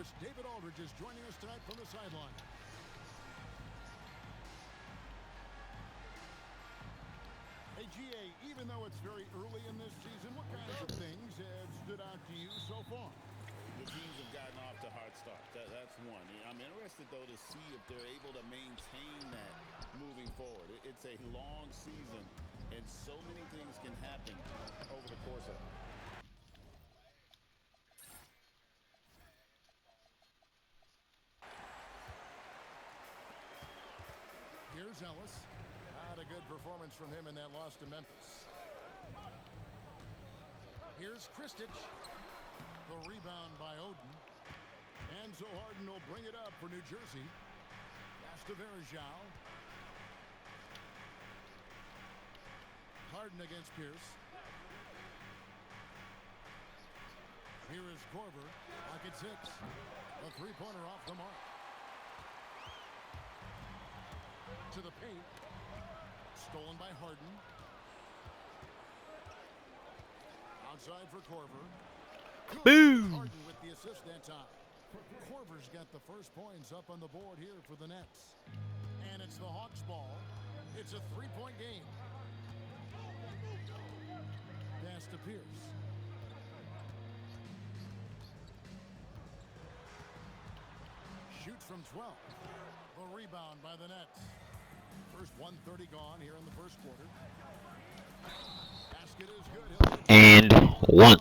analyst David Aldridge is joining us tonight from the sideline. Hey, GA, even though it's very early in this season, what kinds of things have stood out to you so far? The teams have gotten off to hard starts. That's one. I'm interested, though, to see if they're able to maintain that moving forward. It's a long season, and so many things can happen over the course of it. Here's Ellis. Not a good performance from him in that loss to Memphis. Here's Kristich. The rebound by Oden. And so Harden will bring it up for New Jersey. Pass to Verjao. Harden against Pierce. Here is Korver. Pocket 6. A three-pointer off the mark. To the paint. Stolen by Harden. Outside for Korver. Boom! Harden with the assist that time. Korver's got the first points up on the board here for the Nets. And it's the Hawks' ball. It's a three-point game. Pass to Pierce. Shoots from 12. The rebound by the Nets. First 1:30 gone here in the first quarter. Basket is good. And one.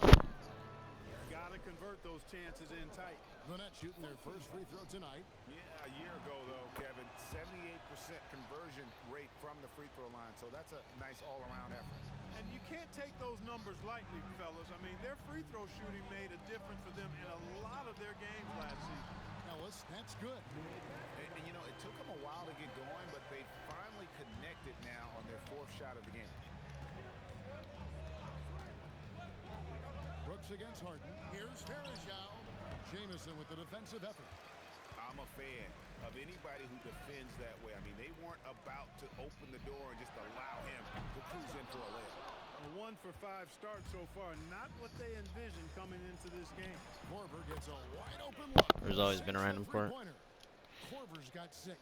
Got to convert those chances in tight. The Nets shooting their first free throw tonight. Yeah, a year ago, though, Kevin, 78% conversion rate from the free throw line. So that's a nice all-around effort. And you can't take those numbers lightly, fellas. I mean, their free throw shooting made a difference for them in a lot of their games last season. Ellis, that's good. And, you know, it took them a while to get going, but they finally connected now on their fourth shot of the game. Brooks against Harden. Here's Verjao. Jamison with the defensive effort. I'm a fan of anybody who defends that way. I mean, they weren't about to open the door and just allow him to cruise in for a layup. A 1 for 5 start so far. Not what they envisioned coming into this game. Korver gets a wide open look. There's always been a random court. Korver's got 6.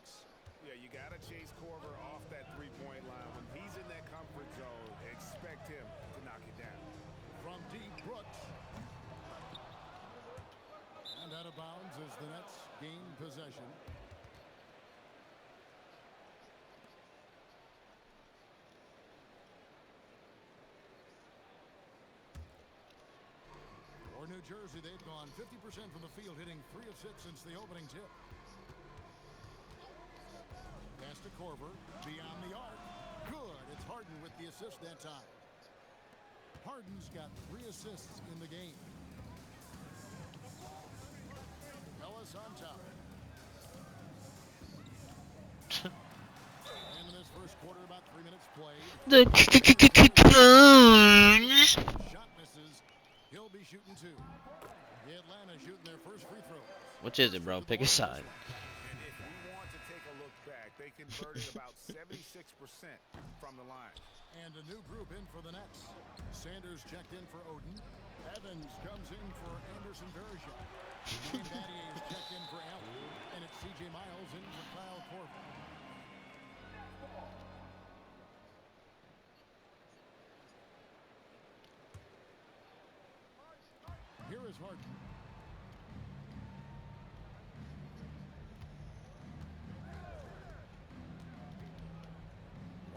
Yeah, you got to chase Korver off that three-point line. When he's in that comfort zone, expect him to knock it down. From deep, Brooks. And out of bounds as the Nets gain possession. For New Jersey, they've gone 50% from the field, hitting 3 of 6 since the opening tip. Pass to Korver, beyond the arc. Good. It's Harden with the assist that time. Harden's got 3 assists in the game. Ellis on top. And in this first quarter, about 3 minutes played. The Shot misses. He'll be shooting 2. The Atlanta shooting their first free throw. Which is it, bro? Pick a side. And if we want to take a look back, they converted about 76% from the line. And a new group in for the Nets. Sanders checked in for Oden. Evans comes in for Anderson Verjao. And Battier is checked in for Allen. And it's C.J. Miles in for Kyle Korver. Here is Harden.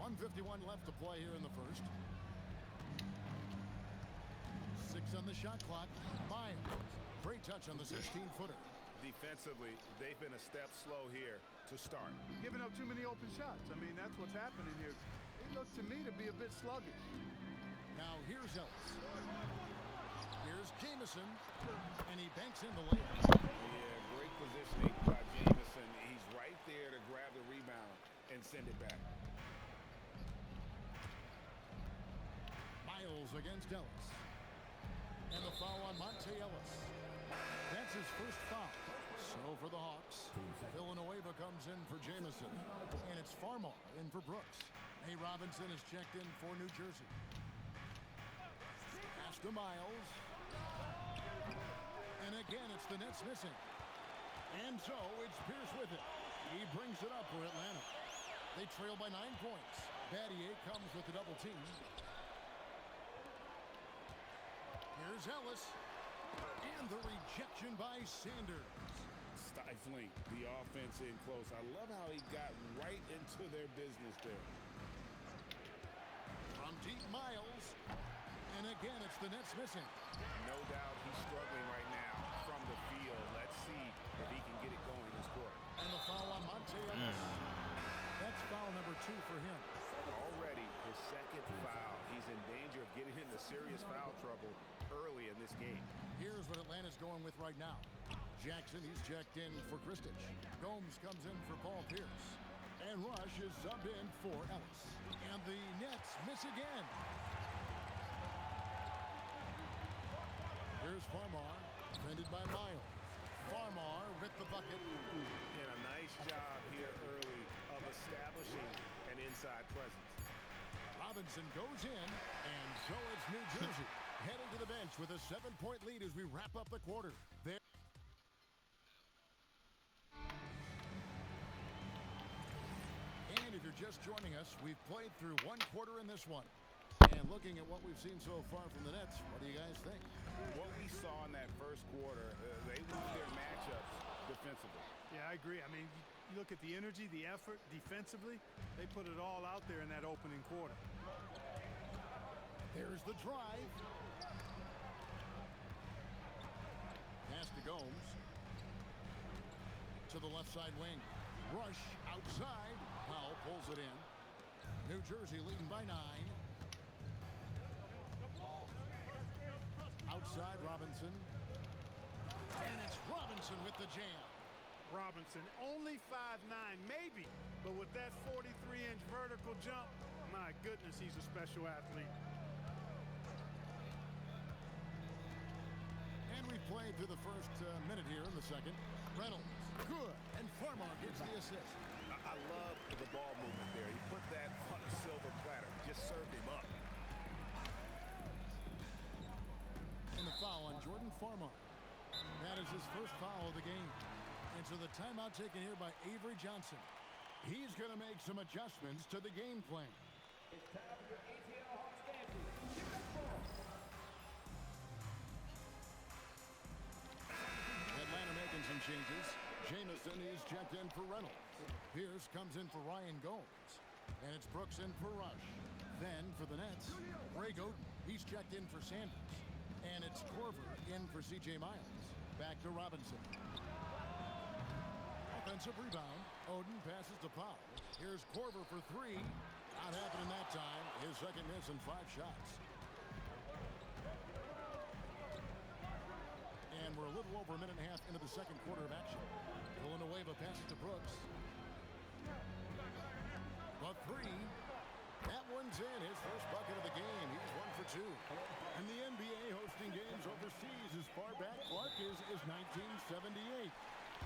.151 left to play here in the first. 6 on the shot clock. Miles. Great touch on the 16-footer. Defensively, they've been a step slow here to start. Giving up too many open shots. I mean, that's what's happening here. They look to me to be a bit sluggish. Now here's Ellis. Here's Jamison. And he banks in the layup. Yeah, great positioning by Jamison. He's right there to grab the rebound and send it back. Miles against Ellis. And the foul on Monte Ellis. That's his first foul. So for the Hawks, Villanueva comes in for Jamison. And it's Farmar in for Brooks. A. Robinson is checked in for New Jersey. Pass to Miles. And again, it's the Nets missing. And so it's Pierce with it. He brings it up for Atlanta. They trail by 9 points. Battier comes with the double team. Here's Ellis. And the rejection by Sanders. Stifling the offense in close. I love how he got right into their business there. From deep, Miles. And again, it's the Nets missing. No doubt he's struggling right now from the field. Let's see if he can get it going this quarter. And the foul on Monte Ellis. That's foul number 2 for him. Already his second foul. He's in danger of getting into serious foul trouble early in this game. Here's what Atlanta's going with right now. Jackson, he's checked in for Kristich. Gomes comes in for Paul Pierce. And Rush is subbed in for Ellis. And the Nets miss again. Here's Farmar, defended by Miles. Farmar with the bucket. And a nice job here early of establishing an inside presence. Robinson goes in, and so it's New Jersey heading to the bench with a 7-point lead as we wrap up the quarter. There. And if you're just joining us, we've played through 1 quarter in this one. And looking at what we've seen so far from the Nets, what do you guys think? What we saw in that first quarter, they moved their matchups defensively. Yeah, I agree. I mean, you look at the energy, the effort defensively, they put it all out there in that opening quarter. There's the drive. Pass to Gomes. To the left side wing. Rush outside. Powell pulls it in. New Jersey leading by 9. Outside Robinson. And it's Robinson with the jam. Robinson, only 5'9", maybe, but with that 43-inch vertical jump, my goodness, he's a special athlete. And we've played through the first minute here in the second. Reynolds, good, and Farmar gets the assist. I love the ball movement there. He put that on a silver platter, just served him up. And the foul on Jordan Farmar. That is his first foul of the game. And so the timeout taken here by Avery Johnson. He's going to make some adjustments to the game plan. Atlanta making some changes. Jamison is checked in for Reynolds. Pierce comes in for Ryan Gomes. And it's Brooks in for Rush. Then for the Nets, Greg Oden. He's checked in for Sanders. And it's Korver in for C.J. Miles. Back to Robinson. Offensive rebound. Oden passes to Powell. Here's Korver for 3. Not happening that time. His second miss in 5 shots. And we're a little over a minute and a half into the second quarter of action. Villanueva passes to Brooks. But 3. That one's in. His first bucket of the game. He's 1 for 2. And the NBA hosting games overseas as far back, Clark, is 1978.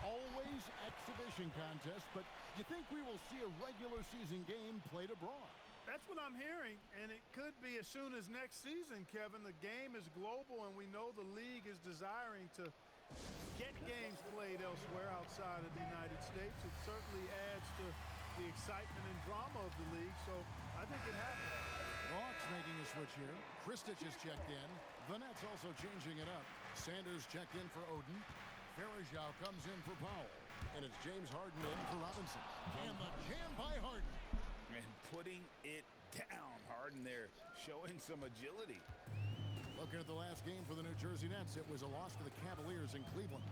Always exhibition contest, but you think we will see a regular season game played abroad? That's what I'm hearing, and it could be as soon as next season, Kevin. The game is global, and we know the league is desiring to get games played elsewhere outside of the United States. It certainly adds to the excitement and drama of the league, so I think it happens. Hawks making a switch here. Kristich is checked in. The Nets also changing it up. Sanders checked in for Oden. Farajao comes in for Powell. And it's James Harden in for Robinson. And the jam by Harden. And putting it down. Harden there showing some agility. Looking at the last game for the New Jersey Nets, it was a loss to the Cavaliers in Cleveland.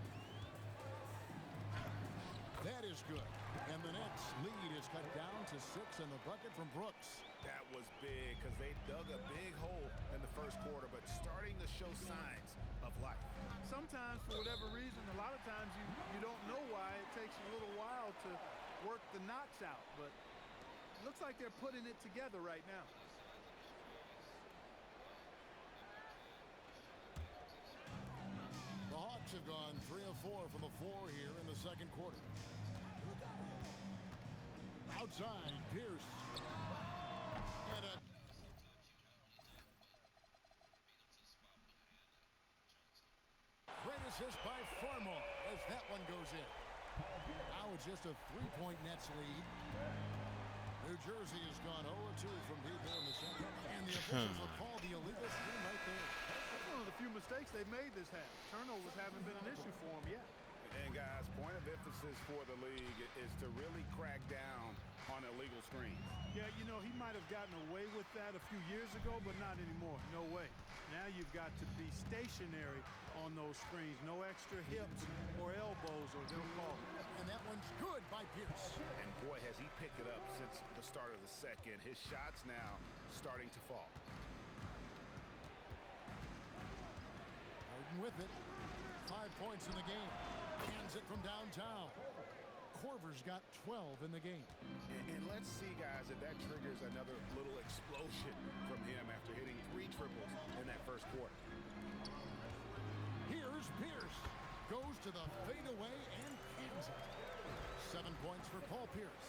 That is good. And the Nets lead is cut down to 6 and the bucket from Brooks. That was big because they dug a big hole in the first quarter, but starting to show signs of life. Sometimes, for whatever reason, a lot of times you don't know why. It takes a little while to work the knots out, but it looks like they're putting it together right now. The Hawks have gone 3 of 4 from the floor here in the second quarter. Outside, Pierce. And a great assist by Farmar. as that one goes in. Now it's just a 3-point Nets lead. New Jersey has gone 0-2 from deep here in the second, and the officials will call the illegal screen right there. That's one of the few mistakes they've made this half. Turnovers haven't been an issue for them yet. And guys, point of emphasis for the league is to really crack down on illegal screens. Yeah, you know, he might have gotten away with that a few years ago, but not anymore. No way. Now you've got to be stationary on those screens. No extra hips or elbows, or they'll call it. And that one's good by Pierce. And boy, has he picked it up since the start of the second. His shots now starting to fall. Harden with it. 5 points in the game. Hands it from downtown. Korver's got 12 in the game. And let's see, guys, if that triggers another little explosion from him after hitting 3 triples in that first quarter. Here's Pierce. Goes to the fadeaway and cans it. 7 points for Paul Pierce.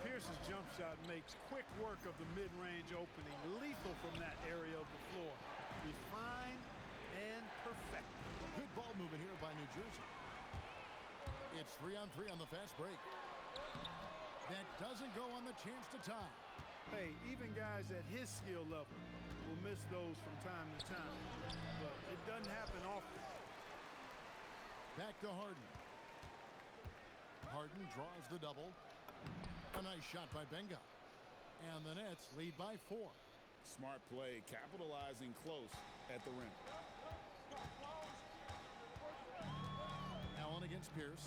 Pierce's jump shot makes quick work of the mid-range opening. Lethal from that area of the floor. Refined and perfect. Good ball movement here by New Jersey. It's 3-on-3 on the fast break. That doesn't go on the chance to tie. Hey, even guys at his skill level will miss those from time to time. But it doesn't happen often. Back to Harden. Harden draws the double. A nice shot by Benga. And the Nets lead by 4. Smart play, capitalizing close at the rim. Allen against Pierce.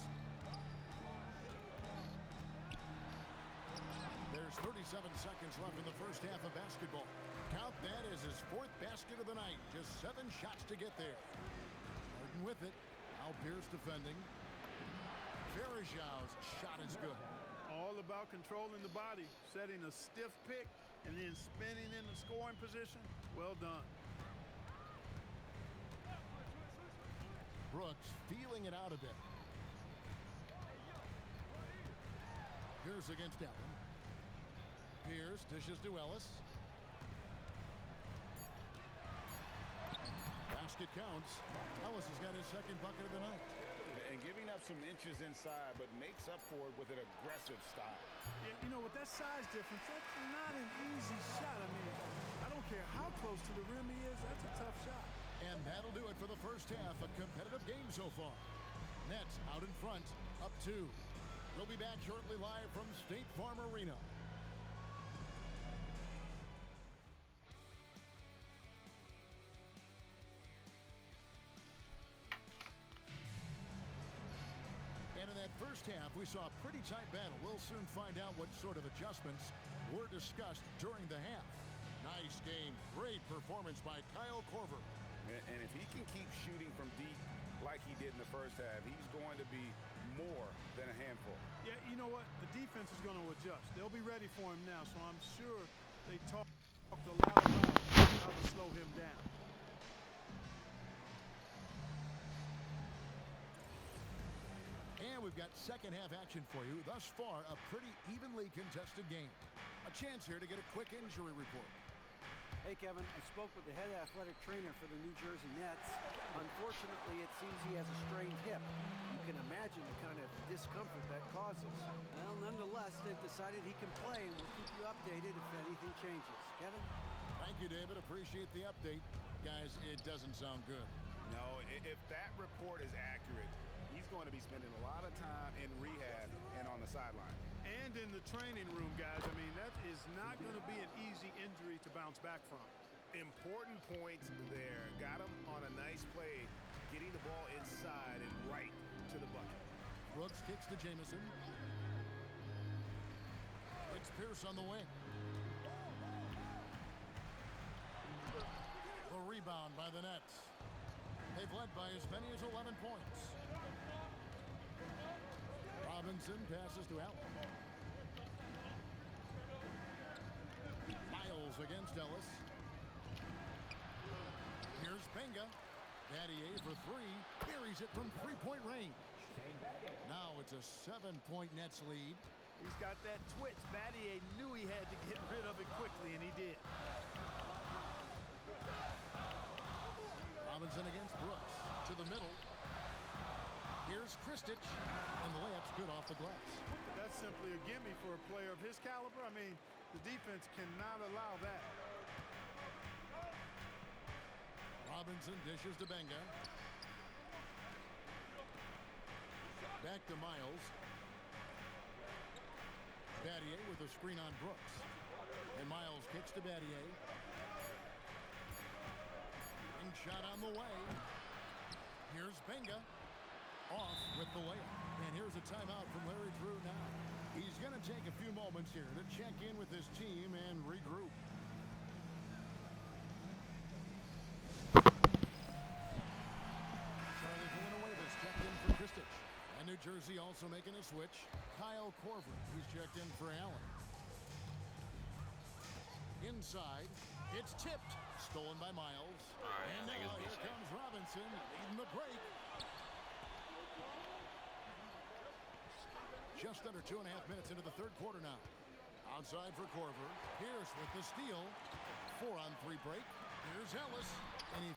There's 37 seconds left in the first half of basketball. Count that as his 4th basket of the night. Just 7 shots to get there. Harden with it. Now Pierce defending. Varejão's shot is good. All about controlling the body, setting a stiff pick, and then spinning in the scoring position. Well done. Brooks feeling it out a bit. Pierce against Allen. Pierce dishes to Ellis. Basket counts. Ellis has got his 2nd bucket of the night. And giving up some inches inside, but makes up for it with an aggressive style. Yeah, you know, with that size difference, that's not an easy shot. I mean, I don't care how close to the rim he is, that's a tough shot. And that'll do it for the first half. A competitive game so far. Nets out in front, up 2. We'll be back shortly live from State Farm Arena. And in that first half, we saw a pretty tight battle. We'll soon find out what sort of adjustments were discussed during the half. Nice game. Great performance by Kyle Korver. And if he can keep shooting from deep like he did in the first half, he's going to be more than a handful. Yeah, you know what? The defense is going to adjust. They'll be ready for him now, so I'm sure they talked a lot about how to slow him down. And we've got second half action for you. Thus far, a pretty evenly contested game. A chance here to get a quick injury report. Hey, Kevin, I spoke with the head athletic trainer for the New Jersey Nets. Unfortunately, it seems he has a strained hip. You can imagine the kind of discomfort that causes. Well, nonetheless, they've decided he can play, and we'll keep you updated if anything changes. Kevin? Thank you, David. Appreciate the update. Guys, it doesn't sound good. No, if that report is accurate, he's going to be spending a lot of time in rehab and on the sideline. And in the training room, guys. I mean, that is not going to be an easy injury to bounce back from. Important points there. Got him on a nice play, getting the ball inside and right to the bucket. Brooks kicks to Jamison. It's Pierce on the wing. The rebound by the Nets. They've led by as many as 11 points. Robinson passes to Allen. Miles against Ellis. Here's Benga. Battier for 3. Carries it from 3-point range. Now it's a 7-point Nets lead. He's got that twitch. Battier knew he had to get rid of it quickly, and he did. Robinson against Brooks. To the middle. Here's Kristich, and the layup's good off the glass. That's simply a gimme for a player of his caliber. I mean, the defense cannot allow that. Robinson dishes to Benga. Back to Miles. Battier with a screen on Brooks. And Miles kicks to Battier. And shot on the way. Here's Benga. Off with the layup. And here's a timeout from Larry Drew now. He's going to take a few moments here to check in with his team and regroup. Charlie Villanueva's checked in for Kristich. And New Jersey also making a switch. Kyle Korver, he's checked in for Allen. Inside, it's tipped. Stolen by Miles. And now here comes Robinson leading the break. Just under 2.5 minutes into the third quarter now. Outside for Korver. Pierce with the steal. 4-on-3 break. Here's Ellis. And he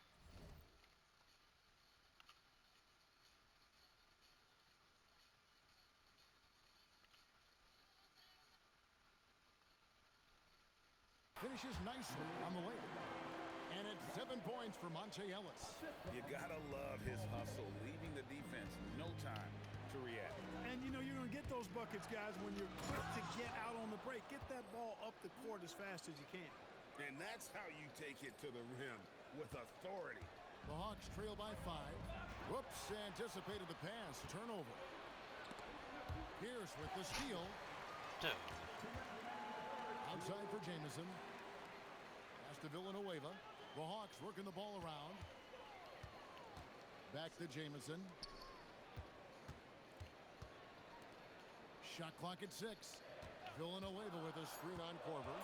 finishes nicely on the layup. And it's 7 points for Monte Ellis. You gotta love his hustle, leaving the defense no time to react. And you know you're going to get those buckets, guys, when you're quick to get out on the break. Get that ball up the court as fast as you can. And that's how you take it to the rim, with authority. The Hawks trail by 5. Whoops, anticipated the pass. Turnover. Pierce with the steal. Outside for Jamison. Pass to Villanueva. The Hawks working the ball around. Back to Jamison. Shot clock at 6. Villanueva with a screen on Korver.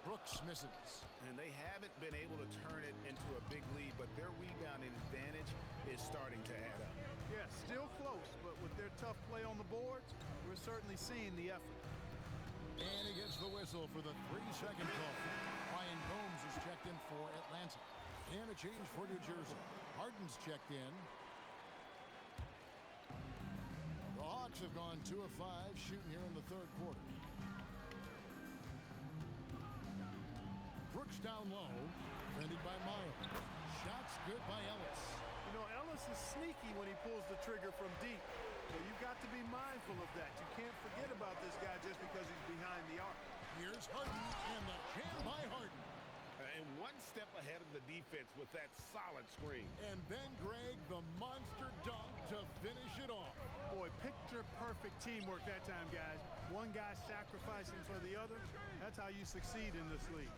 Brooks misses. And they haven't been able to turn it into a big lead, but their rebounding advantage is starting to add up. Yeah, still close, but with their tough play on the boards, we're certainly seeing the effort. And he gets the whistle for the 3-second call. Ryan Gomes is checked in for Atlanta. And a change for New Jersey. Harden's checked in. The Hawks have gone 2 of 5 shooting here in the third quarter. Brooks down low. Defended by Miles. Shots good by Ellis. You know, Ellis is sneaky when he pulls the trigger from deep. So you've got to be mindful of that. You can't forget about this guy just because he's behind the arc. Here's Harden and the jam by Harden. And one step ahead of the defense with that solid screen. And then Greg, the monster dunk to finish it off. Boy, picture-perfect teamwork that time, guys. One guy sacrificing for the other. That's how you succeed in this league.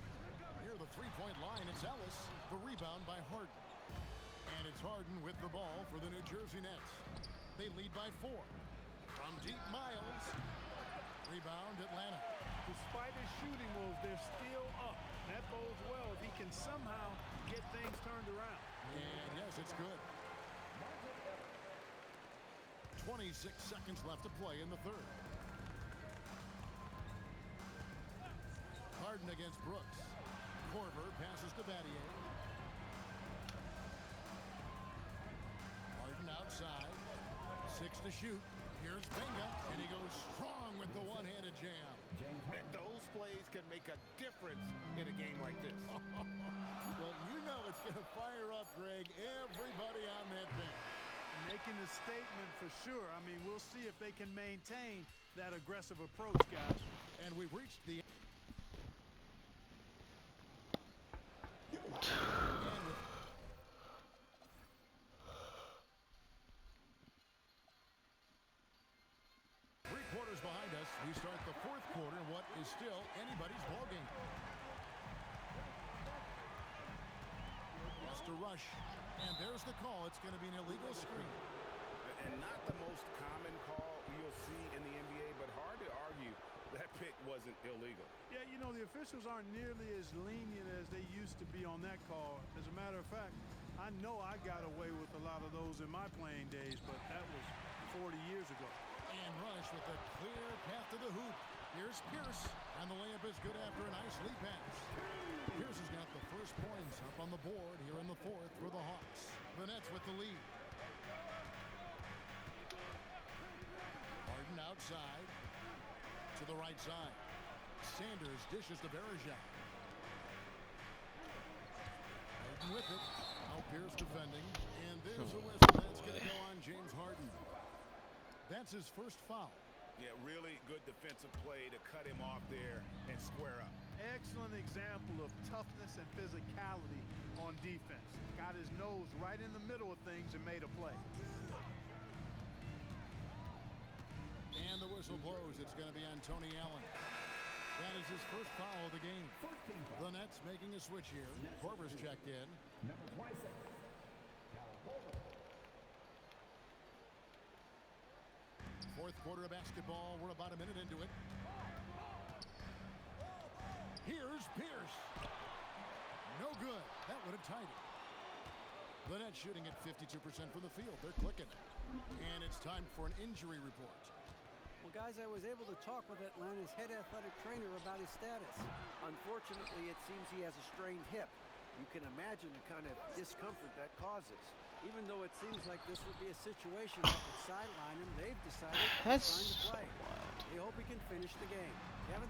Near the three-point line, it's Ellis. The rebound by Harden. And it's Harden with the ball for the New Jersey Nets. They lead by 4. From deep, Miles. Rebound, Atlanta. Despite his shooting moves, they're still up. That bodes well if he can somehow get things turned around. And yes, it's good. 26 seconds left to play in the third. Harden against Brooks. Korver passes to Battier. Harden outside. 6 to shoot. Here's Benga, and he goes strong with the one-handed jam. And those plays can make a difference in a game like this. Well, you know it's going to fire up, Greg, everybody on that bench. Making a statement for sure. I mean, we'll see if they can maintain that aggressive approach, guys. And we've reached the quarters behind us. We start the fourth quarter in what is still anybody's ballgame. Has to rush. And there's the call. It's going to be an illegal screen. And not the most common call you'll see in the NBA, but hard to argue that pick wasn't illegal. Yeah, you know, the officials aren't nearly as lenient as they used to be on that call. As a matter of fact, I know I got away with a lot of those in my playing days, but that was 40 years ago. And Rush with a clear path to the hoop. Here's Pierce, and the layup is good after a nice lead pass. Pierce has got the first points up on the board here in the fourth for the Hawks. The Nets with the lead. to the right side. Sanders dishes to Bergeron. Harden with it. Now Pierce defending. And there's a whistle. That's going to go on James Harden. That's his first foul. Yeah, really good defensive play to cut him off there and square up. Excellent example of toughness and physicality on defense. Got his nose right in the middle of things and made a play. And the whistle blows. It's going to be on Tony Allen. That is his first foul of the game. The Nets making a switch here. Korver's checked in. Fourth quarter of basketball. We're about a minute into it. Here's Pierce. No good. That would have tied it. The Nets shooting at 52% from the field. They're clicking. And it's time for an injury report. Well, guys, I was able to talk with Atlanta's head athletic trainer about his status. Unfortunately, it seems he has a strained hip. You can imagine the kind of discomfort that causes. Even though it seems like this would be a situation that would sideline him, they've decided it's time to play. They hope he can finish the game. Kevin?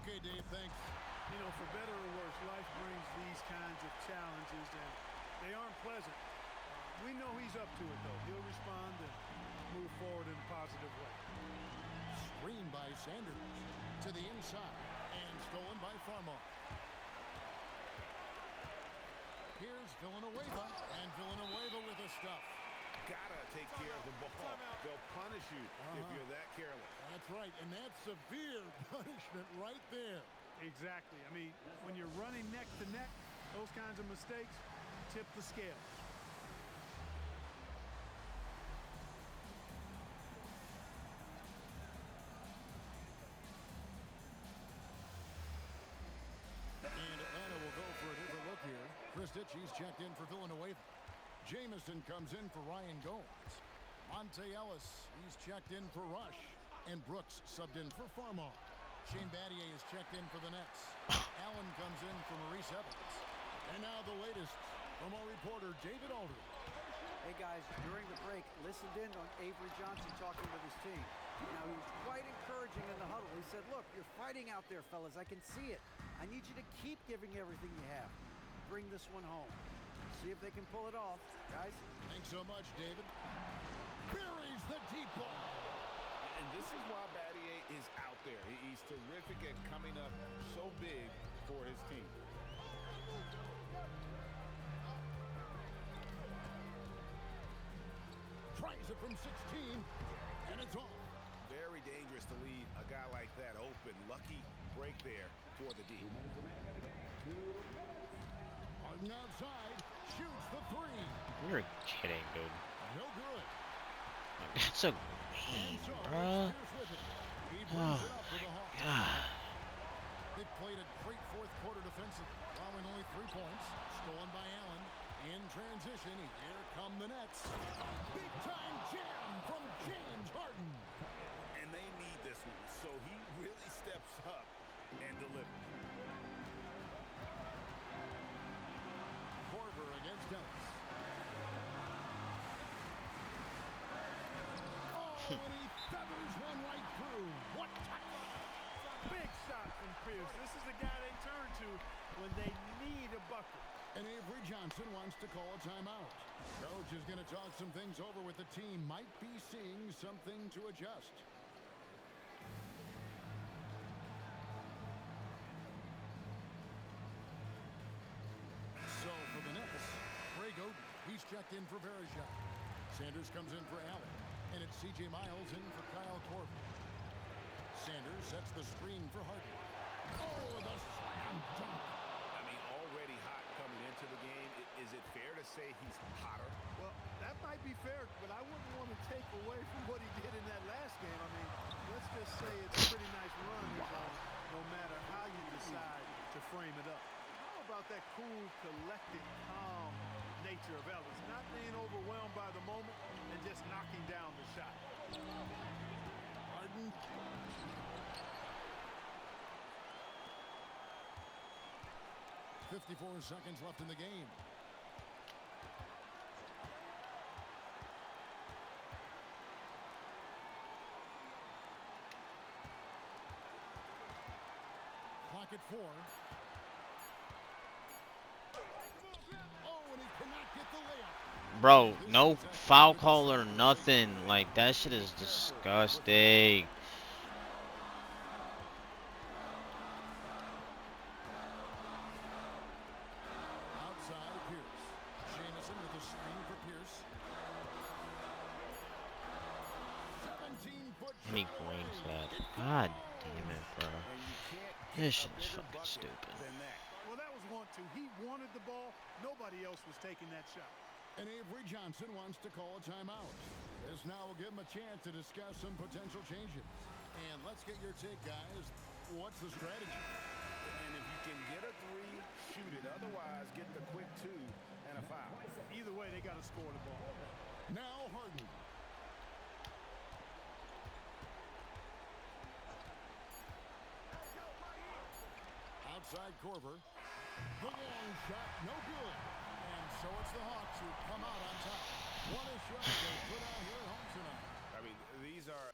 Okay, Dave, thanks. You know, for better or worse, life brings these kinds of challenges, and they aren't pleasant. We know he's up to it, though. He'll respond and move forward in a positive way. Screen by Sanders to the inside and stolen by Farmar. Here's Villanueva, and Villanueva with the stuff. Gotta take care of the ball. They'll punish you if you're that careless. That's right, and that's severe punishment right there. Exactly. I mean, when you're running neck to neck, those kinds of mistakes tip the scale. And Atlanta will go for a different look here. Christitchi's checked in for Villanueva. Jamison comes in for Ryan Gomes. Monte Ellis, he's checked in for Rush. And Brooks subbed in for Farmar. Shane Battier is checked in for the Nets. Allen comes in for Maurice Evans. And now the latest from our reporter, David Aldridge. Hey, guys, during the break, listened in on Avery Johnson talking with his team. Now, he was quite encouraging in the huddle. He said, look, you're fighting out there, fellas. I can see it. I need you to keep giving everything you have. Bring this one home. See if they can pull it off, guys. Thanks so much, David. Buries the deep ball. And this is why Battier is out there. He's terrific at coming up so big for his team. Tries it from 16, and it's off. Very dangerous to leave a guy like that open. Lucky break there for the D. Harden outside, shoots the three. You're kidding, dude. No good. That's so mean, So, bro. Pierce with it. He brings Oh, it up for the Hawks. God. They played a great fourth quarter defensively, allowing only 3 points. Stolen by Allen. In transition, here come the Nets. Big time jam from James Harden. And they need this one, so he really steps up and delivers. Korver against Ellis. Oh, and he feathers one right through. What touch! Big shot from Pierce. This is the guy they turn to when they need a bucket. And Avery Johnson wants to call a timeout. Coach is going to talk some things over with the team. Might be seeing something to adjust. So for the Nets, Greg Oden, he's checked in for Bergeron. Sanders comes in for Allen. And it's C.J. Miles in for Kyle Korver. Sanders sets the screen for Harden. Oh, the slam dunk. I mean, already hot coming into the game. Is it fair to say he's hotter? Well, that might be fair, but I wouldn't want to take away from what he did in that last game. I mean, let's just say it's a pretty nice run he's on, no matter how you decide to frame it up. How about that cool, collected, calm nature of Ellis? Not being overwhelmed by the moment and just knocking down the shot. Harden. 54 seconds left in the game. clock at 4. Oh, and he cannot get the layup. Bro, no foul call or nothing. Like, that shit is disgusting. Outside Pierce. Jamison with the screen for Pierce. 17-foot He brings that. God damn it, bro. And you can't This get shit a is bigger fucking bucket stupid. than that. Well, that was 1-2. He wanted the ball. Nobody else was taking that shot. And Avery Johnson wants to call a timeout. This now will give him a chance to discuss some potential changes. And let's get your take, guys. What's the strategy? And if you can get a 3, shoot it. Otherwise, get the quick 2 and a foul. Either way, they got to score the ball. Now Harden. Outside Korver. The long shot, no good. And so it's the Hawks who come out on top. What a shot they put out here at home tonight. I mean, these are